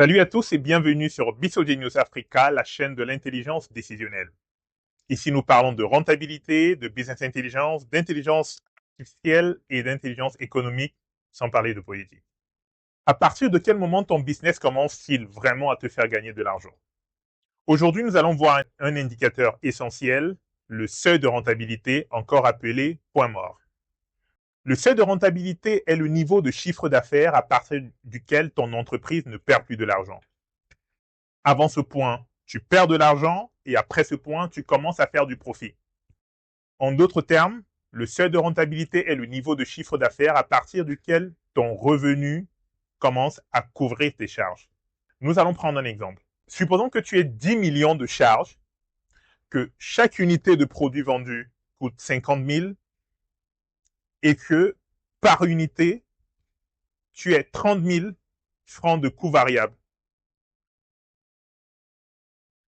Salut à tous et bienvenue sur Bissogenius Africa, la chaîne de l'intelligence décisionnelle. Ici, nous parlons de rentabilité, de business intelligence, d'intelligence artificielle et d'intelligence économique, sans parler de politique. À partir de quel moment ton business commence-t-il vraiment à te faire gagner de l'argent? Aujourd'hui, nous allons voir un indicateur essentiel, le seuil de rentabilité, encore appelé point mort. Le seuil de rentabilité est le niveau de chiffre d'affaires à partir duquel ton entreprise ne perd plus de l'argent. Avant ce point, tu perds de l'argent et après ce point, tu commences à faire du profit. En d'autres termes, le seuil de rentabilité est le niveau de chiffre d'affaires à partir duquel ton revenu commence à couvrir tes charges. Nous allons prendre un exemple. Supposons que tu aies 10 millions de charges, que chaque unité de produit vendu coûte 50 000 et que par unité, tu aies 30 000 francs de coût variable.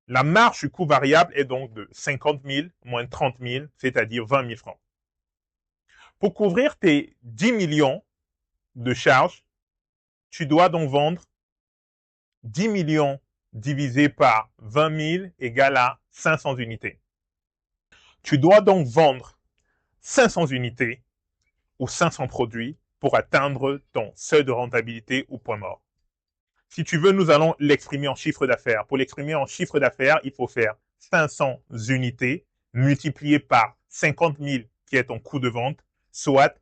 La marge du coût variable est donc de 50 000 moins 30 000, c'est-à-dire 20 000 francs. Pour couvrir tes 10 millions de charges, tu dois donc vendre 10 millions divisé par 20 000 égale à 500 unités. Tu dois donc vendre 500 unités ou 500 produits pour atteindre ton seuil de rentabilité ou point mort. Si tu veux, nous allons l'exprimer en chiffre d'affaires. Pour l'exprimer en chiffre d'affaires, il faut faire 500 unités multipliées par 50 000 qui est ton coût de vente, soit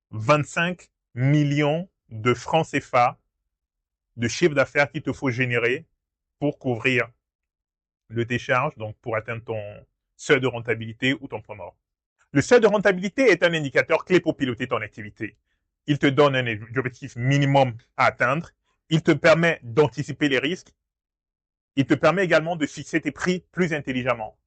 25 millions de francs CFA de chiffre d'affaires qu'il te faut générer pour couvrir le décharge, donc pour atteindre ton seuil de rentabilité ou ton point mort. Le seuil de rentabilité est un indicateur clé pour piloter ton activité. Il te donne un objectif minimum à atteindre. Il te permet d'anticiper les risques. Il te permet également de fixer tes prix plus intelligemment.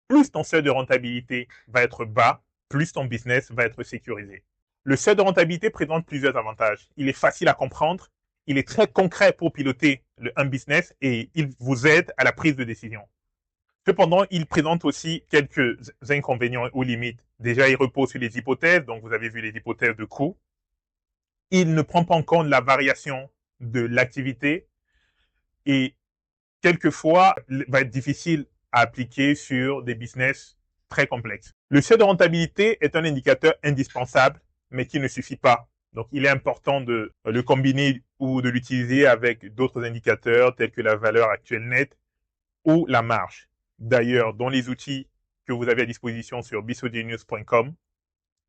Plus ton seuil de rentabilité va être bas, plus ton business va être sécurisé. Le seuil de rentabilité présente plusieurs avantages. Il est facile à comprendre, il est très concret pour piloter un business et il vous aide à la prise de décision. Cependant, il présente aussi quelques inconvénients ou limites. Déjà, il repose sur les hypothèses, donc vous avez vu les hypothèses de coût. Il ne prend pas en compte la variation de l'activité et quelquefois va être difficile à appliquer sur des business très complexes. Le seuil de rentabilité est un indicateur indispensable, mais qui ne suffit pas. Donc, il est important de le combiner ou de l'utiliser avec d'autres indicateurs tels que la valeur actuelle nette ou la marge. D'ailleurs, dans les outils que vous avez à disposition sur bissogenius.com,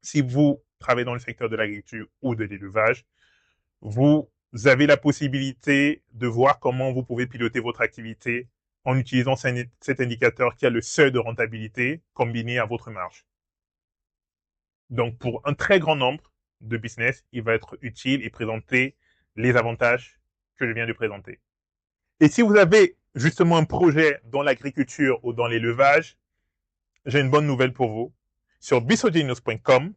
si vous travaillez dans le secteur de l'agriculture ou de l'élevage, vous avez la possibilité de voir comment vous pouvez piloter votre activité en utilisant cet indicateur qui a le seuil de rentabilité combiné à votre marge. Donc, pour un très grand nombre de business, il va être utile et présenter les avantages que je viens de présenter. Et si vous avez justement un projet dans l'agriculture ou dans l'élevage, j'ai une bonne nouvelle pour vous. Sur bissogenius.com,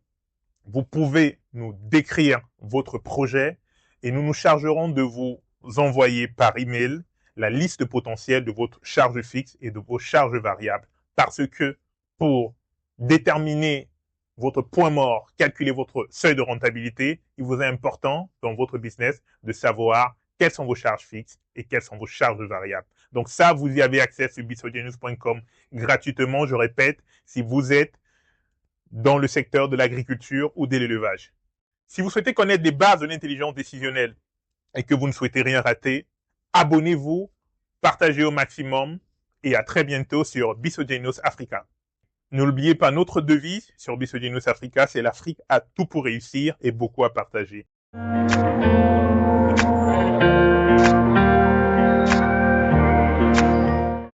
vous pouvez nous décrire votre projet et nous nous chargerons de vous envoyer par email la liste potentielle de votre charge fixe et de vos charges variables. Parce que pour déterminer votre point mort, calculer votre seuil de rentabilité, il vous est important dans votre business de savoir quelles sont vos charges fixes et quelles sont vos charges variables. Donc ça, vous y avez accès sur bissogenius.com gratuitement, je répète, si vous êtes dans le secteur de l'agriculture ou de l'élevage. Si vous souhaitez connaître les bases de l'intelligence décisionnelle et que vous ne souhaitez rien rater, abonnez-vous, partagez au maximum et à très bientôt sur Bissogenius Africa. N'oubliez pas notre devise sur Bissogenius Africa, c'est l'Afrique a tout pour réussir et beaucoup à partager.